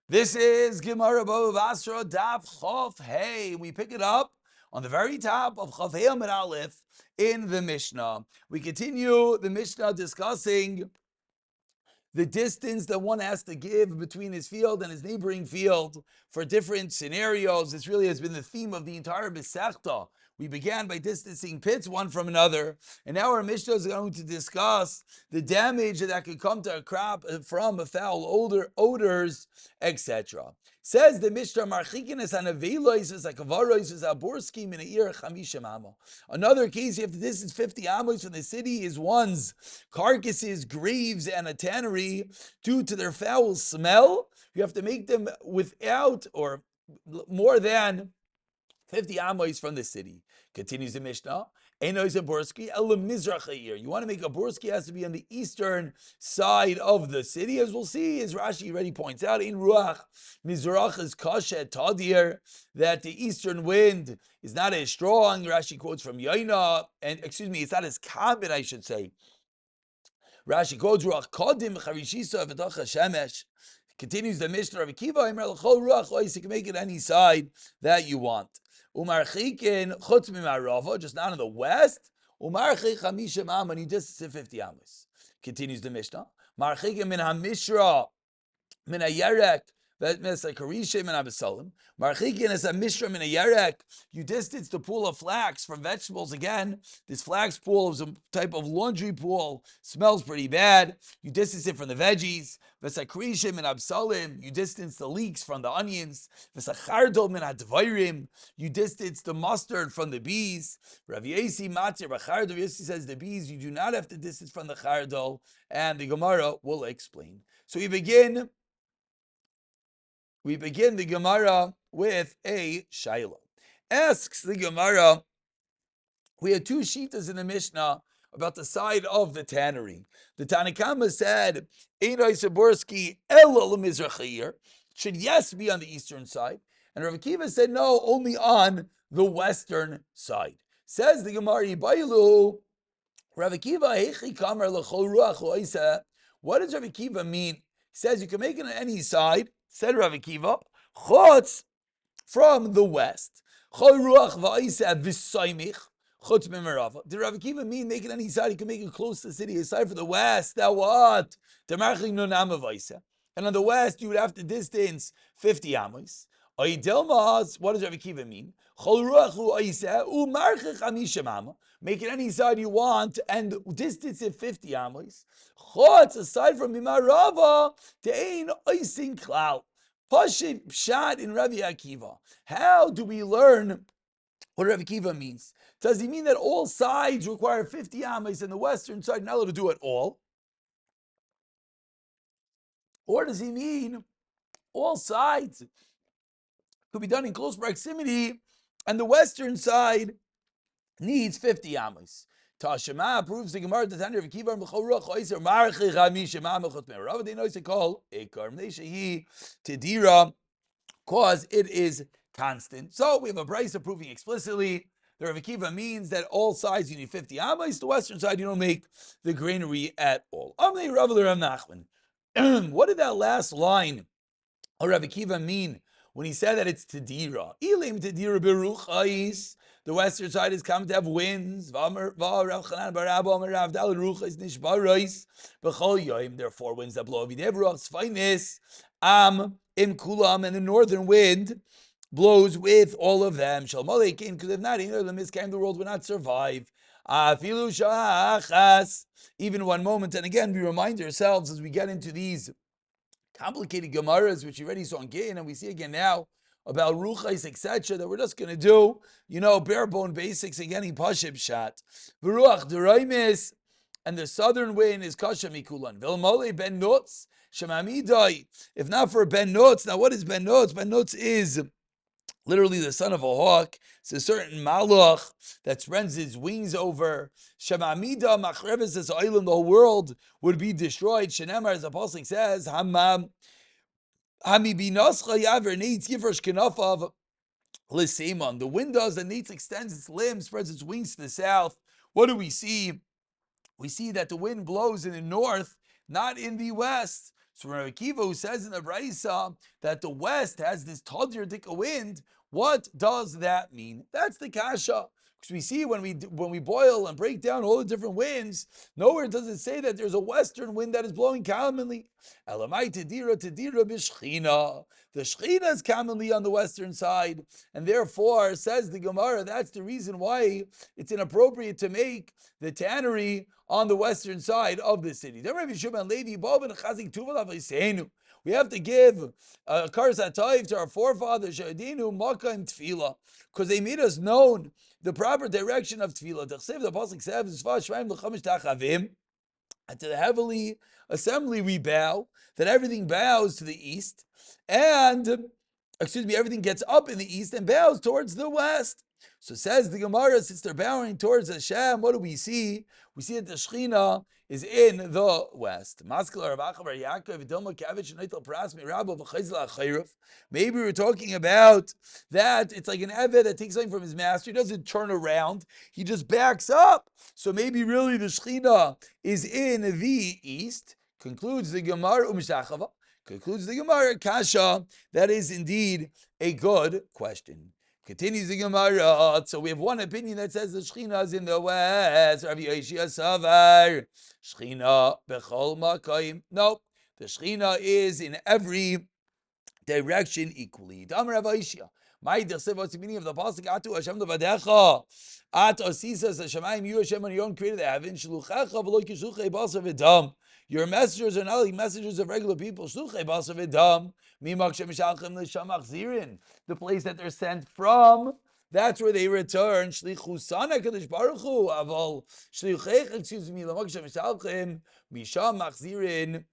This is Gemara Basra Daf Chof Hey. We pick it up on the very top of Chof Hey Amid Aleph in the Mishnah. We continue the Mishnah discussing the distance that one has to give between his field and his neighboring field for different scenarios. This really has been the theme of the entire Masechta. We began by distancing pits one from another, and now our Mishnah is going to discuss the damage that could come to a crop from a foul odors, etc. Says the Mishnah, Marchikinis anavelois is like a varois is a borski min a chamishim amo. Another case, you have to distance 50 amos from the city is one's carcasses, graves, and a tannery due to their foul smell. You have to make them without or more than 50 amos from the city. Continues the Mishnah. You want to make a borski, has to be on the eastern side of the city, as we'll see, as Rashi already points out. In Ruach, Mizrach is kashet tadir, that the eastern wind is not as strong. Rashi quotes from Yaina, and it's not as common, I should say. Rashi quotes Ruach Kodim Charishisa V'Tach Shemesh. Continues the Mishnah of Akiva. You can make it any side that you want. Umarchikin chutz mimarava, just not in the west. Umarchik chamisha am, and you distance 50 amos. Continues the Mishnah. Marchikin min hamishra min hayerek. Marchikin is a mishra min a yerek. You distance the pool of flax from vegetables. Again, this flax pool is a type of laundry pool. Smells pretty bad. You distance it from the veggies. V'sakrishim min absalim. You distance the leeks from the onions. V'sachardol min hadvairim. You distance the mustard from the bees. Rav Yesi matzir b'chardol. Yesi says the bees you do not have to distance from the chardol, and the Gemara will explain. So we begin the Gemara with a Shaila. Asks the Gemara, we had two shitas in the Mishnah about the side of the tannery. The Tanakama said, Einoi Saborski Elul Mizrachir, should yes be on the eastern side. And Rav Akiva said, no, only on the western side. Says the Gemara, Yibailu, Rav Akiva, Hechi Kamer L'chol Ruach Oisa. What does Rav Akiva mean? He says you can make it on any side. Said Rav Akiva, chutz from the west. Chol ruach va'isa v'soymich chutz mimerava. Did Rav Akiva mean make it any side? You can make it close to the city, aside for the west. Now what? Demarching no nama va'isa. And on the west, you would have to distance 50 amos. Oidelmas, what does Rav Akiva mean? Chol ruach va'isa u'marchich amishem ama. Make it any side you want and distance it 50 amos. Chutz, aside from mimarava, te'ein oisin klal. Pashit pshat in Rav Akiva. How do we learn what Rav Akiva means? Does he mean that all sides require 50 amos and the western side not allowed to do it all? Or does he mean all sides could be done in close proximity and the western side needs 50 amos? Tashema proves the Gemara the Tanya of Akiva Mechorach Oiser Marchi Chamishim Amachot Merava. They know it's called Ekar Mneishahi Tidira, cause it is constant. So we have a brayso proving explicitly the Rav Akiva means that all sides you need 50 amos. The western side you don't make the granary at all. Amnei Rav Nachman. What did that last line of Rav Akiva mean when he said that it's Tidira? Ilim Tidira Beruchais. The western side is coming to have winds. Therefore, winds that blow over the in Kulam, and the northern wind blows with all of them. Because if not, the world would not survive. Even one moment, and again, we remind ourselves as we get into these complicated Gemaras, which you already saw in Gittin, and we see again now about ruchais, etc., that we're just going to do, bare bone basics again. Pashib shat, v'ruach deraimis, and the southern wind is kasha mikulan. Vilmole ben nutz shemamidai. If not for ben nutz, now what is ben nutz? Ben nutz is literally the son of a hawk. It's a certain malach that spreads his wings over. Shemamida machreves this island, the whole world would be destroyed. Shenemar, as the apostle says, Hamam. The wind does, the Neitz extends its limbs, spreads its wings to the south. What do we see? We see that the wind blows in the north, not in the west. So Rabbi Akiva, who says in the Brisa that the west has this tadir dika wind, what does that mean? That's the kasha. Because we see when we boil and break down all the different winds, nowhere does it say that there's a western wind that is blowing commonly. Elamai tedira b'shchina. The shchina is commonly on the western side, and therefore, says the Gemara, that's the reason why it's inappropriate to make the tannery on the western side of the city. We have to give a karas hatayv to our forefathers, because they made us known the proper direction of tefillah. The pasuk says, and to the heavenly assembly we bow, that everything bows to the east, and everything gets up in the east and bows towards the west. So says the Gemara, since they're bowing towards Hashem, what do we see? We see that the Shekhinah is in the west. Maybe we're talking about that it's like an Eved that takes something from his master. He doesn't turn around. He just backs up. So maybe really the Shekhinah is in the east. Concludes the Gemara, Kasha, that is indeed a good question. Continues the Gemara. So we have one opinion that says the Shekhinah is in the west. Rabbi Yoshia Savar. Shekhinah bechol makayim. No, the Shekhinah is in every direction equally. Dam Rabbi Yoshia. What's the meaning of the pasuk? Atu Hashem levadecha. At osisas Hashemayim. You Hashem on your own created the heaven. Shluchecha v'lo kishuchei basar v'dam. Your messengers are not like messengers of regular people. Shluchei basar v'dam. The place that they're sent from, that's where they return. Shlichusana kadosh baruch hu. Aval shlichech, excuse me, l'makshem mishalchem misham machzirin.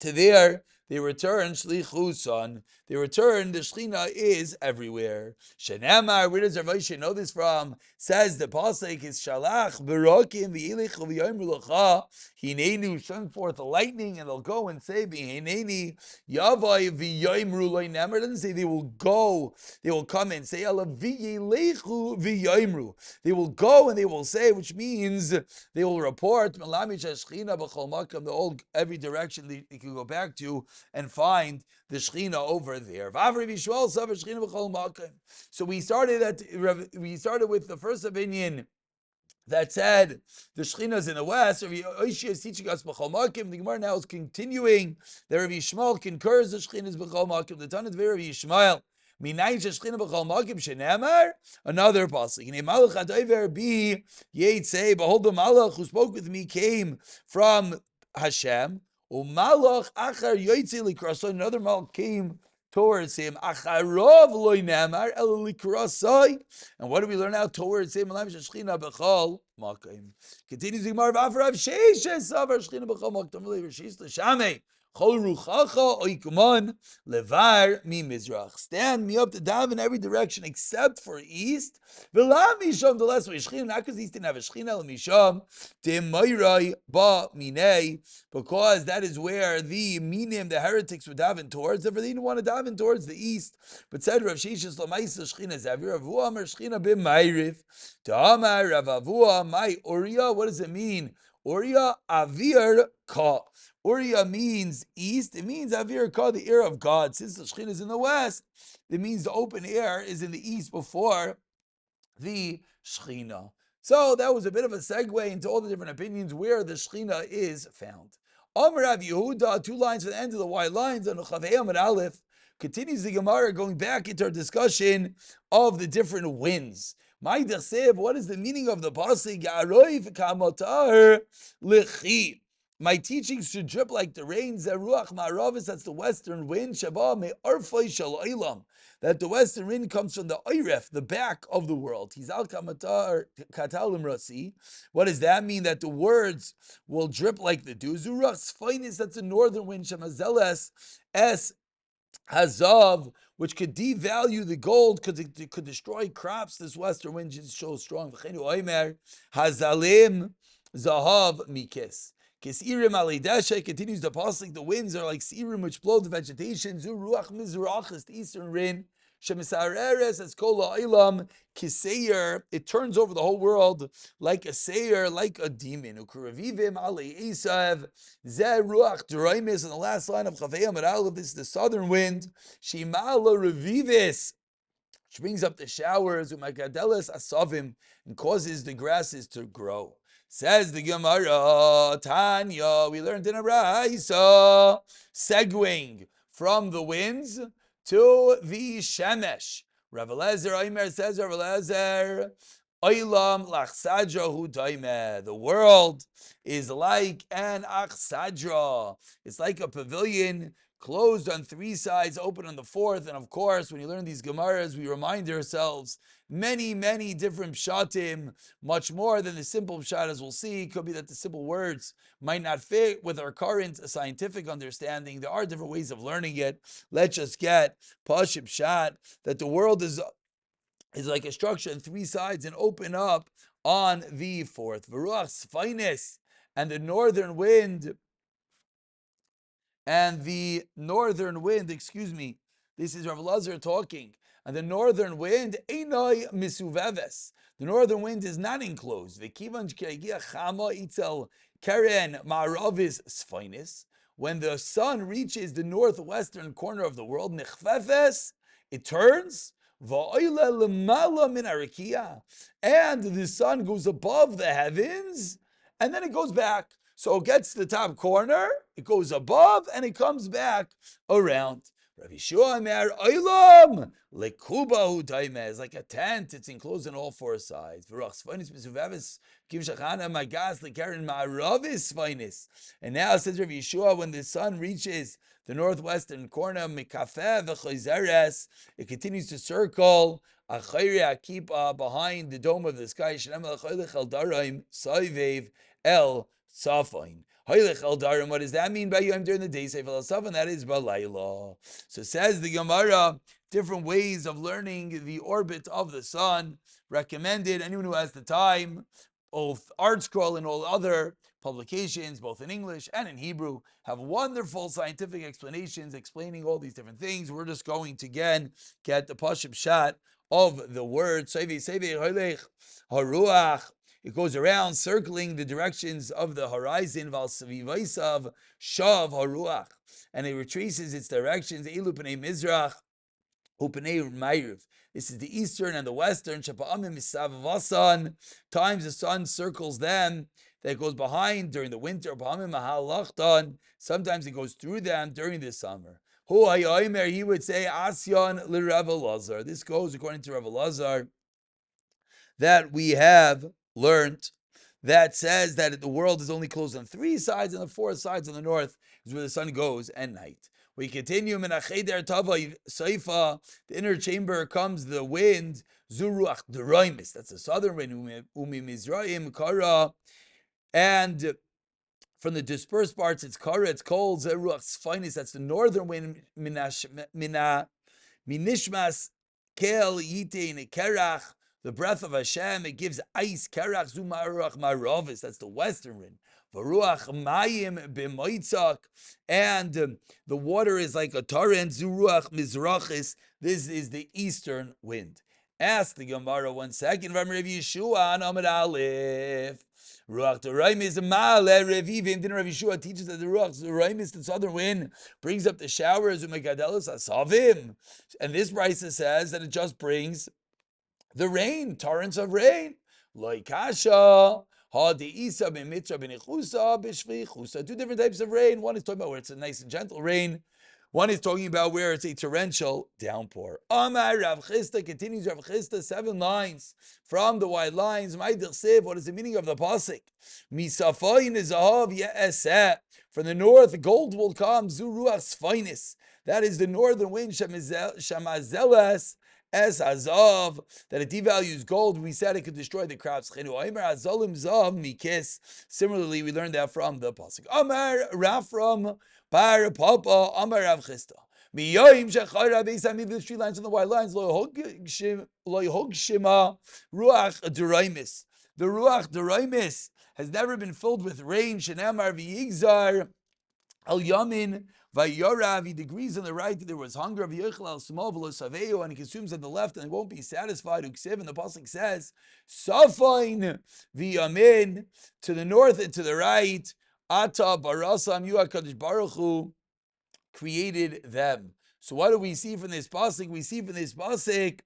To there they return. Shlichusan. They return. The Shekhinah is everywhere. Shenamar. Where does Rav Moshe know this from? Says the pasuk is Shalach b'rokim v'yilich v'yomer l'cha. Hinenu, send forth the lightning, and they'll go and say v'hineni yavai v'yomer lo'ynemer. Doesn't say they will go. They will come and say ala v'yilechu v'yomer. They will go and they will say, which means they will report melamish Shekhinah b'chol makam. The whole every direction they can go back to and find the Shekhinah over there. So we started with the first opinion that said the Shekhinah is in the west. Rabbi Yoshia is teaching us b'chol makim. The Gemara now is continuing that Rabbi Yishmael concurs the Shekhinah is b'chol makim. The Tanit Rabbi Yishmael. Minayin sheshchina b'chol makim shenemar. Another pasuk. Nei malach hadover bi yitzei. Behold, the malach who spoke with me came from Hashem. Umalach achar yoytzi likrasoi. Another malach came towards him. Acharov loy namar el likrasoi. And what do we learn now towards him? Malam sheshchina b'chol makim. Continues the Gemara. V'afrav sheishes savar shechina b'chol makim. Rishis l'shamei. Chol ruchacha oikuman levar mi mizrach. Stand me up to daven in every direction except for east. V'la misham the less way shechina. Not because east didn't have a shechina. El misham de'mayrai ba minei. Because that is where the minim, the heretics, would daven towards. Therefore, they didn't want to daven towards the east. But said Rav Shishis lamaisa shechina zavir. Rav Avua amar shechina b'mayrif. Ta'amar Rav Avua my Uriah. What does it mean? Uriah avir ka. Uriah means east. It means avir ka, the air of God. Since the Shekhinah is in the west, it means the open air is in the east before the Shekhinah. So that was a bit of a segue into all the different opinions where the Shekhinah is found. Amar Rav Yehuda, 2 lines for the end of the white lines, and Chavei and Aleph continues the Gemara going back into our discussion of the different winds. What is the meaning of the pasuk? My teachings should drip like the rain. Zeruach ma'aravis, that's the western wind. Shaba me'arfay shel olam, that the western wind comes from the oiref, the back of the world. Hizal kamatar katalim rasi. What does that mean? That the words will drip like the dew. Zurach's finest, that's the northern wind. Shemazeles es hazav, which could devalue the gold because it could destroy crops. This western wind is so strong. V'chenu oimer hazalim zahav mikis. Kesirim alideshe, continues the pasuk. The winds are like sirim which blow the vegetation. Zu ruach mizrachis, the eastern wind. Shemisareres as kol ha'ilam kiseir. It turns over the whole world like a seir, like a demon. Ukurevivim alei Esav. Zeh ruach deraimis. In the last line of Chavei Amud Aleph, this is the southern wind. Shimala revivis, which brings up the showers, umagadeles asavim, and causes the grasses to grow. Says the Gemara, Tanya, we learned in a Raisa, segueing from the winds to the Shemesh. Rav Eliezer Omer says, Rav Eliezer, Oilam lachsadra hu daimeh. The world is like an achsadra. It's like a pavilion closed on three sides, open on the fourth. And of course, when you learn these Gemaras, we remind ourselves many, many different pshatim, much more than the simple pshat, as we'll see. It could be that the simple words might not fit with our current scientific understanding. There are different ways of learning it. Let's just get pashut pshat, that the world is like a structure on three sides and open up on the fourth. V'ruach sfainis, and the northern wind, this is Rav Eliezer talking, and the northern wind, einoi misuveves. The northern wind is not enclosed. V'kivan sh'kegia chama itzel keren ma'aravis sfainis. When the sun reaches the northwestern corner of the world, nechfefes, it turns, and the sun goes above the heavens, and then it goes back. So it gets to the top corner, it goes above, and it comes back around. Rav Yeshua Mer Oilam Lekubahu Daimeh is like a tent. It's enclosed on all four sides. And now it says Rav Yeshua, when the sun reaches the northwestern corner, it continues to circle behind the dome of the sky. What does that mean by Yom during the day? And that is Balayla. So says the Gemara, different ways of learning the orbit of the sun. Recommended, anyone who has the time, both ArtScroll and all other publications, both in English and in Hebrew, have wonderful scientific explanations explaining all these different things. We're just going to again get the pashut pshat of the word. It goes around circling the directions of the horizon, Valsavivaisav Shav Haruach, and it retraces its directions, Elu Pnei Mizrach, Upnei Ma'ariv. This is the eastern and the western, Shapa'amim Misavasan. Times the sun circles them, that goes behind during the winter, Pa'amim Mahalachtan. Sometimes it goes through them during the summer. He would say, Asyan L'Rav Elazar. This goes according to Rav Elazar, that we have learned, that says that the world is only closed on three sides, and the four sides on the north is where the sun goes at night. We continue, the inner chamber comes the wind, Zuruach Deraimis, that's the southern wind, Umi Mizraim Kara, and from the dispersed parts it's Kara, it's cold, Zeruach Sfainis, that's the northern wind, Minishmas Kel Yitin Kerach, the breath of Hashem, it gives ice. Kerach zumaruach maravis. That's the western wind. Varuach mayim b'moitzak, and the water is like a torrent. Zuruach mizrachis. This is the eastern wind. Ask the Gemara 1 second. From Rav Yeshua on Amud Aleph. Ruach deraimis ma'ale revivim. Then Rav Yeshua teaches that the ruach deraimis, the southern wind, brings up the showers. Umagadelos asavim. And this brisa says that it just brings the rain, torrents of rain. Loikasha, ha'deisa b'mitra b'nechusa b'shvichusa. Two different types of rain. One is talking about where it's a nice and gentle rain. One is talking about where it's a torrential downpour. Amar Rav Chisda, continues Rav Chisda, 7 lines from the wide lines. What is the meaning of the pasuk? Misafayin zahav ye'eseh. From the north, gold will come. Zuruach sfainis. That is the northern wind. Shamazelas as Azav, that it devalues gold. We said it could destroy the crops. Similarly, we learned that from the pasuk. Amar Rafram Bar Papa Amar Rav Chisda. The 3 lines on the white lines. Ruach Deraimis. The Ruach Deraimis has never been filled with rain. Shenamar v'yigzar al yamin Vayorav, he degrees on the right that there was hunger, and he consumes on the left and he won't be satisfied. Uksiv, and the pasuk says, Safain v'yamin, to the north and to the right, Ata barasam yu HaKadosh Baruch Hu created them. So what do we see from this pasuk? We see from this pasuk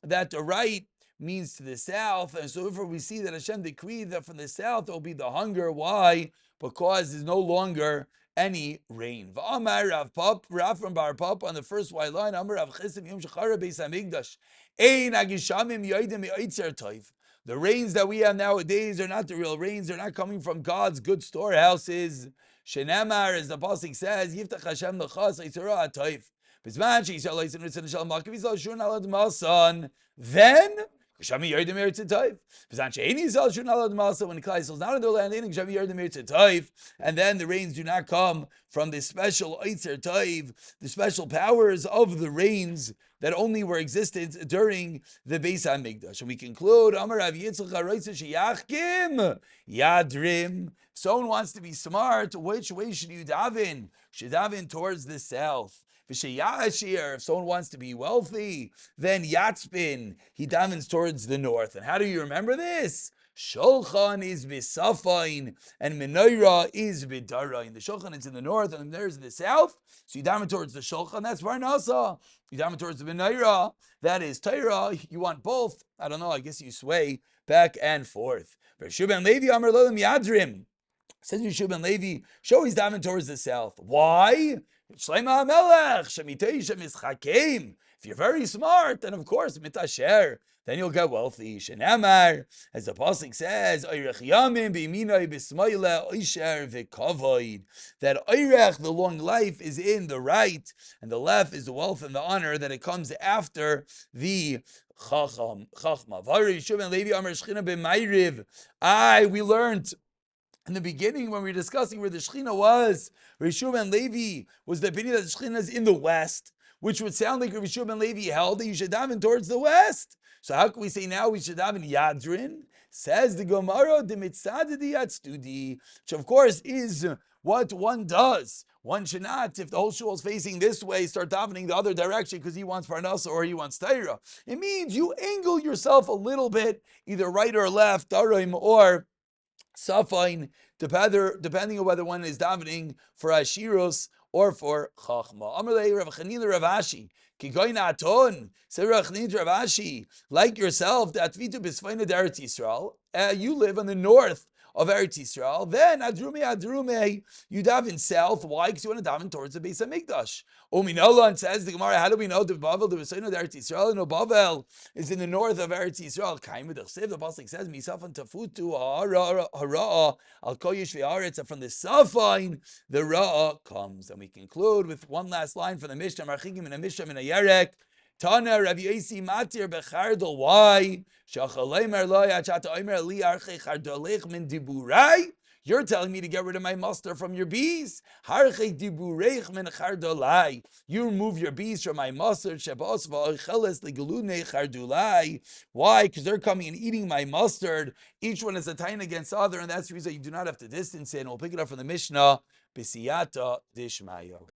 that the right means to the south, and so if we see that Hashem decreed that from the south there will be the hunger. Why? Because there's no longer any rain. V'amar Rav Pop, Rav from Bar Pop on the first white line. Amar Rav Chisim Yom Shechara Beis Hamikdash. Ein agishamim yoidim yoitzer toiv. The rains that we have nowadays are not the real rains. They're not coming from God's good storehouses. Shenamar, as the pasuk says, Yiftach Hashem l'chas yitzara atoiv. Bizman she'yisrael loisin ritzon shal makav yisrael shun alad masan. Then Geshami Yerdim Eretz Toiv. Bizan she'eni yisrael shun alad masan. When Klai is not in the land, Geshami Yerdim Eretz Toiv, and then the rains do not come from the special Eitzer Toiv, the special powers of the rains that only were existent during the Beis HaMikdash. And we conclude, Amar Rav Yitzchak HaRoitze Sheyachkim Yadrim. If someone wants to be smart, which way should you daven? Should daven towards the south. If someone wants to be wealthy, then Yatzpin, he davens towards the north. And how do you remember this? Shulchan is bisafain and menorah is bidarain. The shulchan is in the north and the menorah is in the south. So you daven towards the shulchan, that's Parnasa. You daven towards the menorah, that is Torah. You want both. I don't know, I guess you sway back and forth. Shuban Levi Amar Lolam Yadrim. Says Yeshua ben Levi, show he's davening towards the south. Why? If you're very smart, then of course, mitasher, then you'll get wealthy. Shenamar, as the pasuk says, that oirech, the long life, is in the right, and the left is the wealth and the honor that it comes after the chachma. We learned in the beginning, when we were discussing where the Shekhinah was, Rishu ben Levi was the opinion that the Shekhinah is in the west, which would sound like Rishu ben Levi held that you should daven towards the west. So how can we say now we should daven Yadrin? Says the Gemara, the Mitzadidi Yatztudi, which of course is what one does. One should not, if the whole shul is facing this way, start davening the other direction because he wants Parnasa or he wants Taira. It means you angle yourself a little bit, either right or left, Darim or Safain, depending on whether one is davening for Ashiros or for Chachma. Amalei Rav Chanina Rav Ashi, Kigoyna Aton, say Rav Chanina Rav Ashi, like yourself, that Vitu Bisfaina Eretz Yisrael, you live on the north of Eretz Yisrael, then Adrume, you daven south. Why? Because you want to daven towards the Beis HaMikdash. Ominolan says the Gemara, how do we know the Bavel, the Beis Eretz Yisrael? No, Bavel is in the north of Eretz Yisrael. Kaim v'dachsev, the pasuk says, Misafan tafutu hara'a al koyish v'aretz. From the Safain, the Ra'a comes. And we conclude with one last line from the Mishnah, Marchikim in a Mishnah in a Yerek. Tana Rav Yosi Matir Bechardol. Why? You're telling me to get rid of my muster from your bees. You remove your bees from my mustard. Why? Because they're coming and eating my mustard. Each one is a tain against the other, and that's the reason you do not have to distance it. And we'll pick it up from the Mishnah. B'siyata dishmayo.